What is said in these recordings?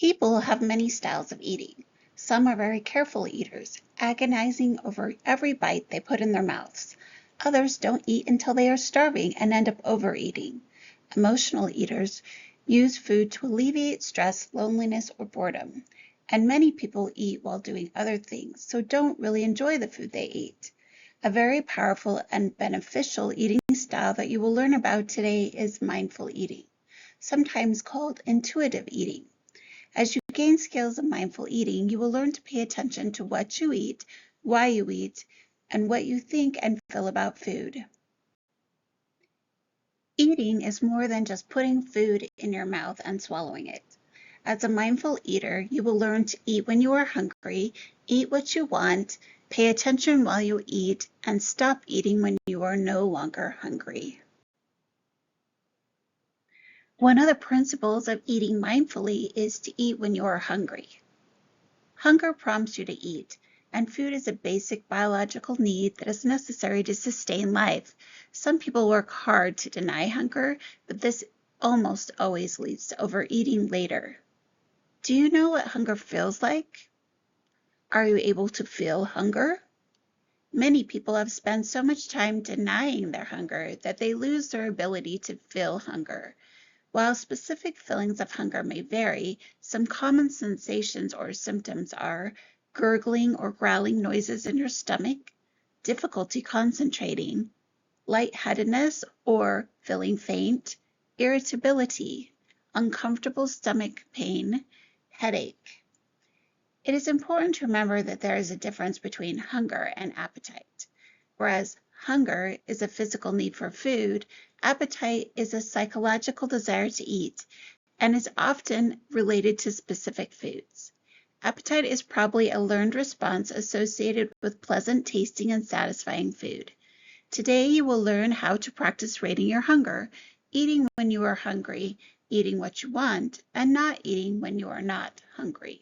People have many styles of eating. Some are very careful eaters, agonizing over every bite they put in their mouths. Others don't eat until they are starving and end up overeating. Emotional eaters use food to alleviate stress, loneliness, or boredom. And many people eat while doing other things, so don't really enjoy the food they eat. A very powerful and beneficial eating style that you will learn about today is mindful eating, sometimes called intuitive eating. As you gain skills of mindful eating, you will learn to pay attention to what you eat, why you eat, and what you think and feel about food. Eating is more than just putting food in your mouth and swallowing it. As a mindful eater, you will learn to eat when you are hungry, eat what you want, pay attention while you eat, and stop eating when you are no longer hungry. One of the principles of eating mindfully is to eat when you are hungry. Hunger prompts you to eat, and food is a basic biological need that is necessary to sustain life. Some people work hard to deny hunger, but this almost always leads to overeating later. Do you know what hunger feels like? Are you able to feel hunger? Many people have spent so much time denying their hunger that they lose their ability to feel hunger. While specific feelings of hunger may vary, some common sensations or symptoms are gurgling or growling noises in your stomach, difficulty concentrating, lightheadedness or feeling faint, irritability, uncomfortable stomach pain, headache. It is important to remember that there is a difference between hunger and appetite. Whereas hunger is a physical need for food, appetite is a psychological desire to eat and is often related to specific foods. Appetite is probably a learned response associated with pleasant tasting and satisfying food. Today you will learn how to practice rating your hunger, eating when you are hungry, eating what you want, and not eating when you are not hungry.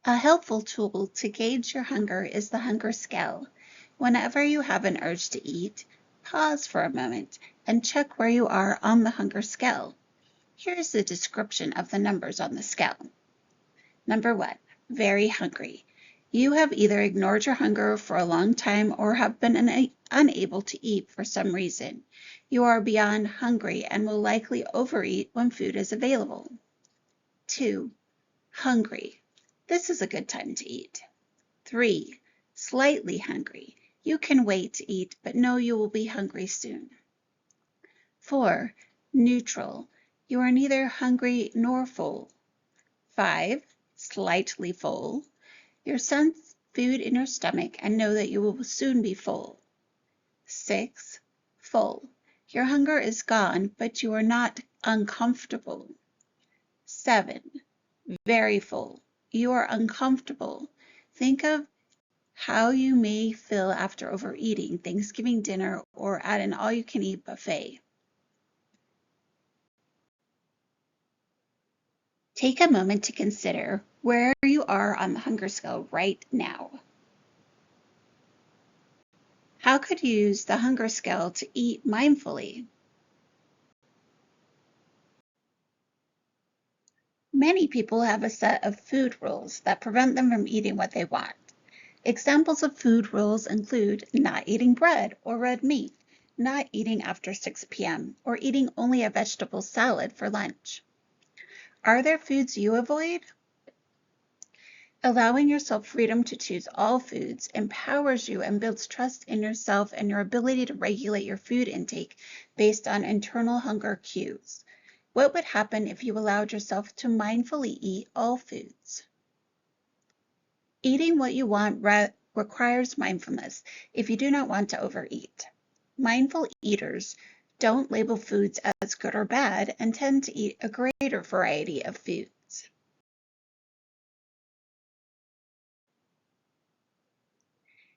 A helpful tool to gauge your hunger is the hunger scale. Whenever you have an urge to eat, pause for a moment and check where you are on the hunger scale. Here's the description of the numbers on the scale. Number 1, very hungry. You have either ignored your hunger for a long time or have been unable to eat for some reason. You are beyond hungry and will likely overeat when food is available. 2, hungry. This is a good time to eat. 3, slightly hungry. You can wait to eat, but know you will be hungry soon. 4, neutral. You are neither hungry nor full. 5, slightly full. You sense food in your stomach and know that you will soon be full. 6, full. Your hunger is gone, but you are not uncomfortable. 7, very full. You are uncomfortable. Think of how you may feel after overeating Thanksgiving dinner or at an all-you-can-eat buffet. Take a moment to consider where you are on the hunger scale right now. How could you use the hunger scale to eat mindfully? Many people have a set of food rules that prevent them from eating what they want. Examples of food rules include not eating bread or red meat, not eating after 6 p.m., or eating only a vegetable salad for lunch. Are there foods you avoid? Allowing yourself freedom to choose all foods empowers you and builds trust in yourself and your ability to regulate your food intake based on internal hunger cues. What would happen if you allowed yourself to mindfully eat all foods? Eating what you want requires mindfulness if you do not want to overeat. Mindful eaters don't label foods as good or bad and tend to eat a greater variety of foods.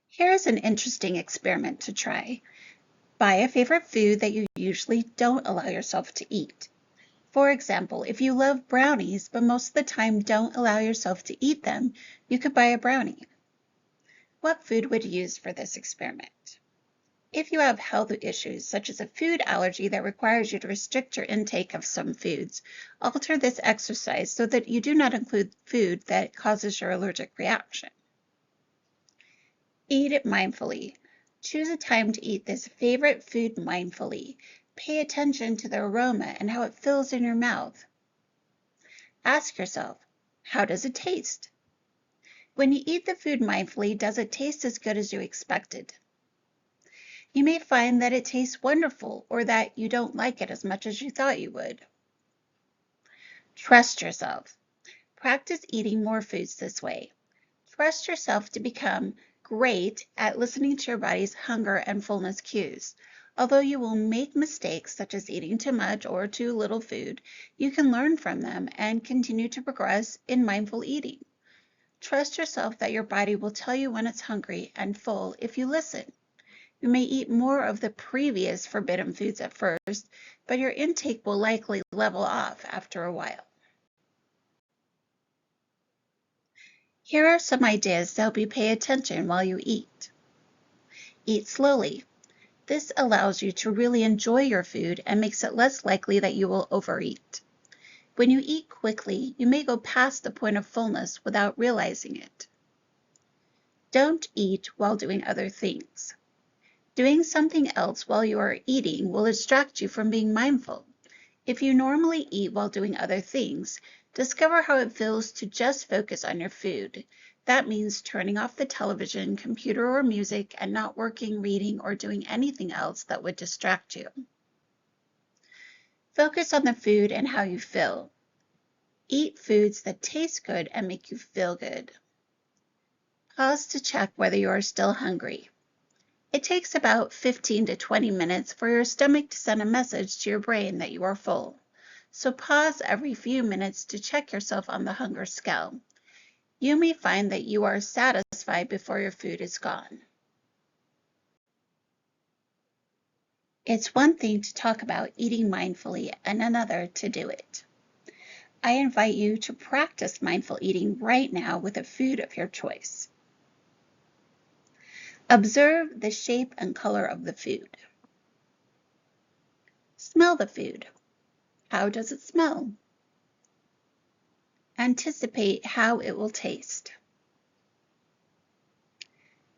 Here's an interesting experiment to try. Buy a favorite food that you usually don't allow yourself to eat. For example, if you love brownies but most of the time don't allow yourself to eat them, you could buy a brownie. What food would you use for this experiment? If you have health issues, such as a food allergy that requires you to restrict your intake of some foods, alter this exercise so that you do not include food that causes your allergic reaction. Eat it mindfully. Choose a time to eat this favorite food mindfully. Pay attention to the aroma and how it fills in your mouth. Ask yourself, how does it taste? When you eat the food mindfully, does it taste as good as you expected? You may find that it tastes wonderful or that you don't like it as much as you thought you would. Trust yourself. Practice eating more foods this way. Trust yourself to become great at listening to your body's hunger and fullness cues. Although you will make mistakes such as eating too much or too little food, you can learn from them and continue to progress in mindful eating. Trust yourself that your body will tell you when it's hungry and full if you listen. You may eat more of the previous forbidden foods at first, but your intake will likely level off after a while. Here are some ideas to help you pay attention while you eat. Eat slowly. This allows you to really enjoy your food and makes it less likely that you will overeat. When you eat quickly, you may go past the point of fullness without realizing it. Don't eat while doing other things. Doing something else while you are eating will distract you from being mindful. If you normally eat while doing other things, discover how it feels to just focus on your food. That means turning off the television, computer, or music and not working, reading, or doing anything else that would distract you. Focus on the food and how you feel. Eat foods that taste good and make you feel good. Pause to check whether you are still hungry. It takes about 15 to 20 minutes for your stomach to send a message to your brain that you are full. So pause every few minutes to check yourself on the hunger scale. You may find that you are satisfied before your food is gone. It's one thing to talk about eating mindfully and another to do it. I invite you to practice mindful eating right now with a food of your choice. Observe the shape and color of the food. Smell the food. How does it smell? Anticipate how it will taste.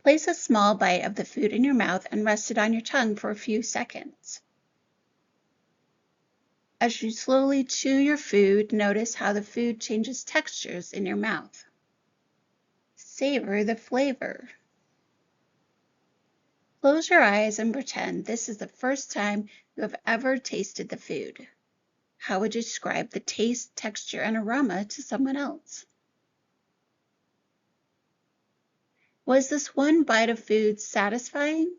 Place a small bite of the food in your mouth and rest it on your tongue for a few seconds. As you slowly chew your food, notice how the food changes textures in your mouth. Savor the flavor. Close your eyes and pretend this is the first time you have ever tasted the food. How would you describe the taste, texture, and aroma to someone else? Was this one bite of food satisfying?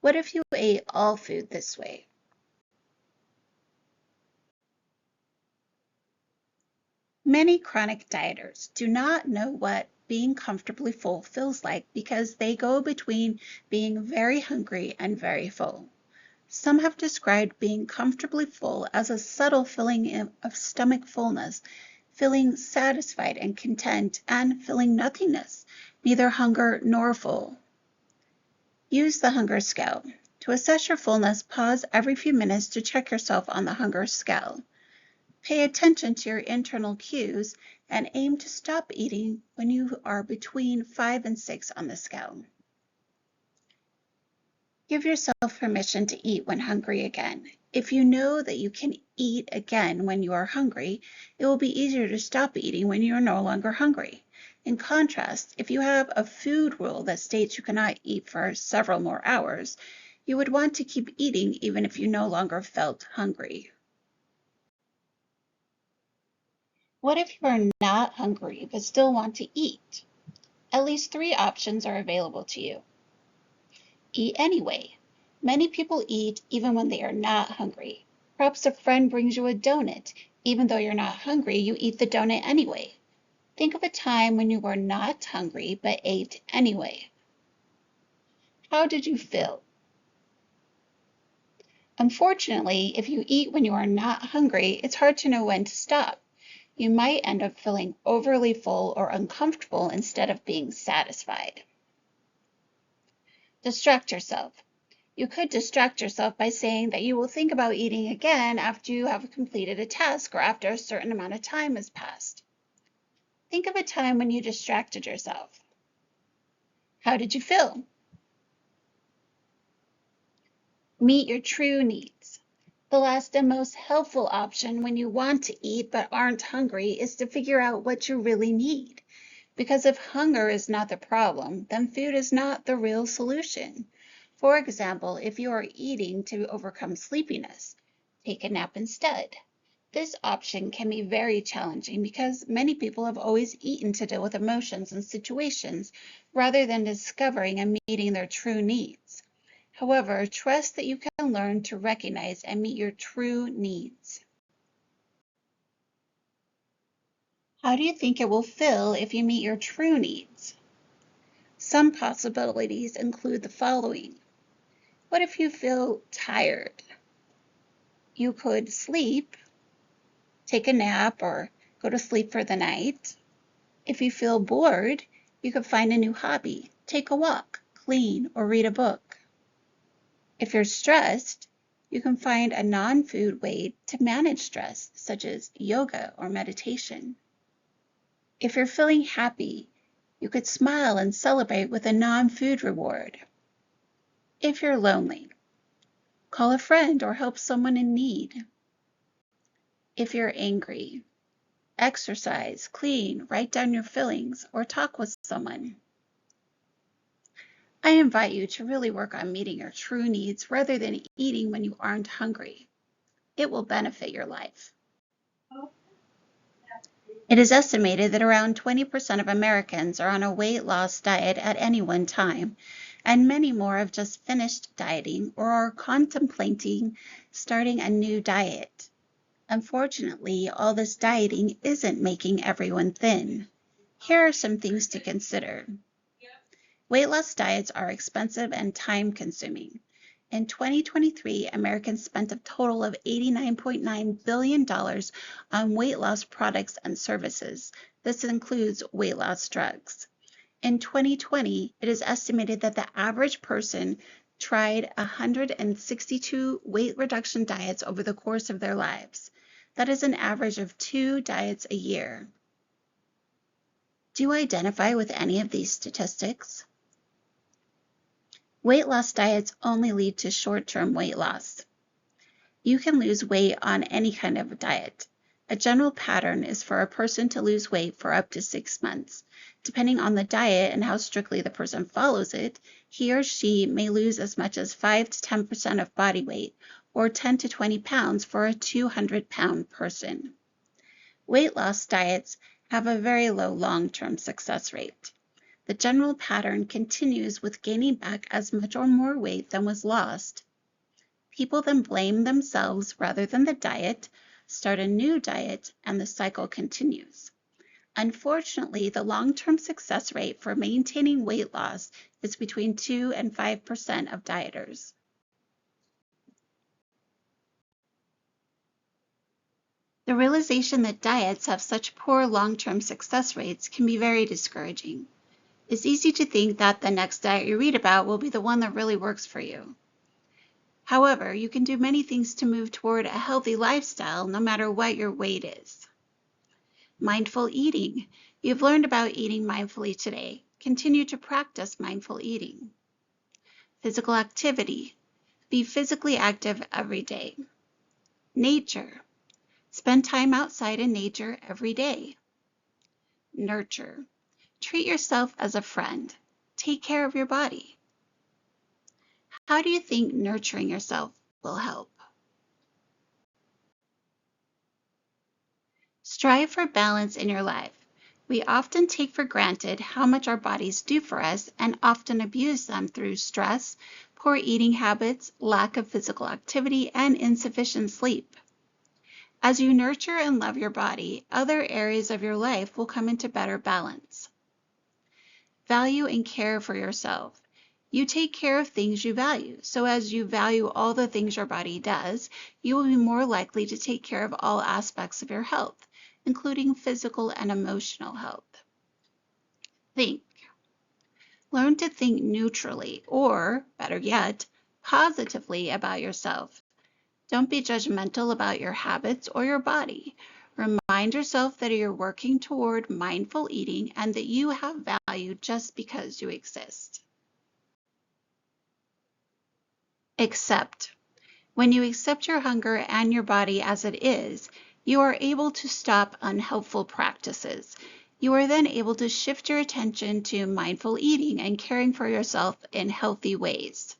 What if you ate all food this way? Many chronic dieters do not know what being comfortably full feels like because they go between being very hungry and very full. Some have described being comfortably full as a subtle feeling of stomach fullness, feeling satisfied and content, and feeling nothingness, neither hunger nor full. Use the hunger scale. To assess your fullness, pause every few minutes to check yourself on the hunger scale. Pay attention to your internal cues and aim to stop eating when you are between 5 and 6 on the scale. Give yourself permission to eat when hungry again. If you know that you can eat again when you are hungry, it will be easier to stop eating when you are no longer hungry. In contrast, if you have a food rule that states you cannot eat for several more hours, you would want to keep eating even if you no longer felt hungry. What if you are not hungry but still want to eat? At least 3 options are available to you. Eat anyway. Many people eat even when they are not hungry. Perhaps a friend brings you a donut. Even though you're not hungry, you eat the donut anyway. Think of a time when you were not hungry but ate anyway. How did you feel? Unfortunately, if you eat when you are not hungry, it's hard to know when to stop. You might end up feeling overly full or uncomfortable instead of being satisfied. Distract yourself. You could distract yourself by saying that you will think about eating again after you have completed a task or after a certain amount of time has passed. Think of a time when you distracted yourself. How did you feel? Meet your true needs. The last and most helpful option when you want to eat but aren't hungry is to figure out what you really need. Because if hunger is not the problem, then food is not the real solution. For example, if you are eating to overcome sleepiness, take a nap instead. This option can be very challenging because many people have always eaten to deal with emotions and situations rather than discovering and meeting their true needs. However, trust that you can learn to recognize and meet your true needs. How do you think it will feel if you meet your true needs? Some possibilities include the following. What if you feel tired? You could sleep, take a nap, or go to sleep for the night. If you feel bored, you could find a new hobby, take a walk, clean, or read a book. If you're stressed, you can find a non-food way to manage stress, such as yoga or meditation. If you're feeling happy, you could smile and celebrate with a non-food reward. If you're lonely, call a friend or help someone in need. If you're angry, exercise, clean, write down your feelings, or talk with someone. I invite you to really work on meeting your true needs rather than eating when you aren't hungry. It will benefit your life. It is estimated that around 20% of Americans are on a weight loss diet at any one time, and many more have just finished dieting or are contemplating starting a new diet. Unfortunately, all this dieting isn't making everyone thin. Here are some things to consider. Weight loss diets are expensive and time-consuming. In 2023, Americans spent a total of $89.9 billion on weight loss products and services. This includes weight loss drugs. In 2020, it is estimated that the average person tried 162 weight reduction diets over the course of their lives. That is an average of 2 diets a year. Do you identify with any of these statistics? Weight loss diets only lead to short-term weight loss. You can lose weight on any kind of diet. A general pattern is for a person to lose weight for up to 6 months. Depending on the diet and how strictly the person follows it, he or she may lose as much as 5 to 10% of body weight, or 10 to 20 pounds for a 200-pound person. Weight loss diets have a very low long-term success rate. The general pattern continues with gaining back as much or more weight than was lost. People then blame themselves rather than the diet, start a new diet, and the cycle continues. Unfortunately, the long-term success rate for maintaining weight loss is between 2 and 5% of dieters. The realization that diets have such poor long-term success rates can be very discouraging. It's easy to think that the next diet you read about will be the one that really works for you. However, you can do many things to move toward a healthy lifestyle no matter what your weight is. Mindful eating. You've learned about eating mindfully today. Continue to practice mindful eating. Physical activity. Be physically active every day. Nature. Spend time outside in nature every day. Nurture. Treat yourself as a friend. Take care of your body. How do you think nurturing yourself will help? Strive for balance in your life. We often take for granted how much our bodies do for us and often abuse them through stress, poor eating habits, lack of physical activity, and insufficient sleep. As you nurture and love your body, other areas of your life will come into better balance. Value and care for yourself. You take care of things you value. So as you value all the things your body does, you will be more likely to take care of all aspects of your health, including physical and emotional health. Think. Learn to think neutrally, or better yet, positively about yourself. Don't be judgmental about your habits or your body. Remind yourself that you're working toward mindful eating and that you have value just because you exist. Accept. When you accept your hunger and your body as it is, you are able to stop unhelpful practices. You are then able to shift your attention to mindful eating and caring for yourself in healthy ways.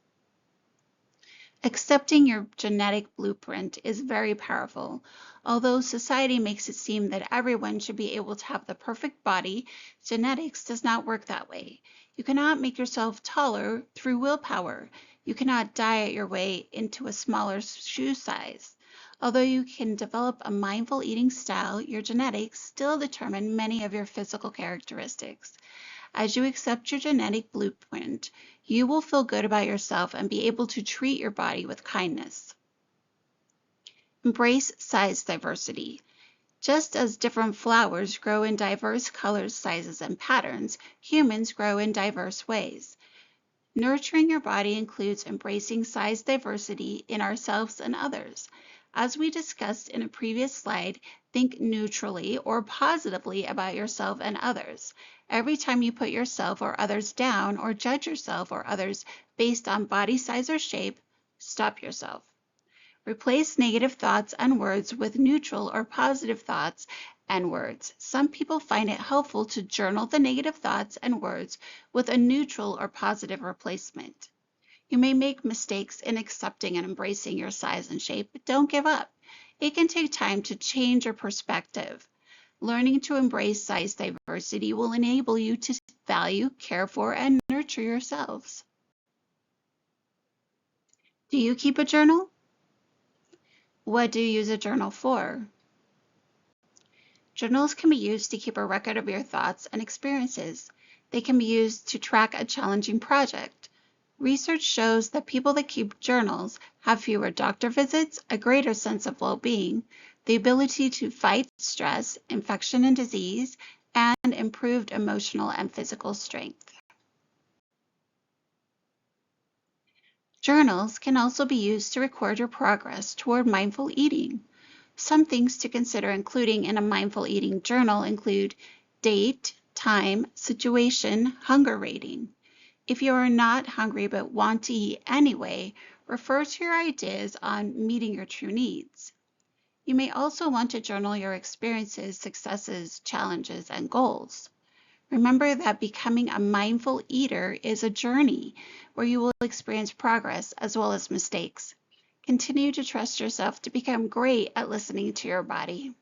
Accepting your genetic blueprint is very powerful. Although society makes it seem that everyone should be able to have the perfect body, genetics does not work that way. You cannot make yourself taller through willpower. You cannot diet your way into a smaller shoe size. Although you can develop a mindful eating style, your genetics still determine many of your physical characteristics. As you accept your genetic blueprint, you will feel good about yourself and be able to treat your body with kindness. Embrace size diversity. Just as different flowers grow in diverse colors, sizes, and patterns, humans grow in diverse ways. Nurturing your body includes embracing size diversity in ourselves and others. As we discussed in a previous slide, think neutrally or positively about yourself and others. Every time you put yourself or others down or judge yourself or others based on body size or shape, stop yourself. Replace negative thoughts and words with neutral or positive thoughts and words. Some people find it helpful to journal the negative thoughts and words with a neutral or positive replacement. You may make mistakes in accepting and embracing your size and shape, but don't give up. It can take time to change your perspective. Learning to embrace size diversity will enable you to value, care for, and nurture yourselves. Do you keep a journal? What do you use a journal for? Journals can be used to keep a record of your thoughts and experiences. They can be used to track a challenging project. Research shows that people that keep journals have fewer doctor visits, a greater sense of well-being, the ability to fight stress, infection and disease, and improved emotional and physical strength. Journals can also be used to record your progress toward mindful eating. Some things to consider including in a mindful eating journal include date, time, situation, hunger rating. If you are not hungry but want to eat anyway, refer to your ideas on meeting your true needs. You may also want to journal your experiences, successes, challenges, and goals. Remember that becoming a mindful eater is a journey where you will experience progress as well as mistakes. Continue to trust yourself to become great at listening to your body.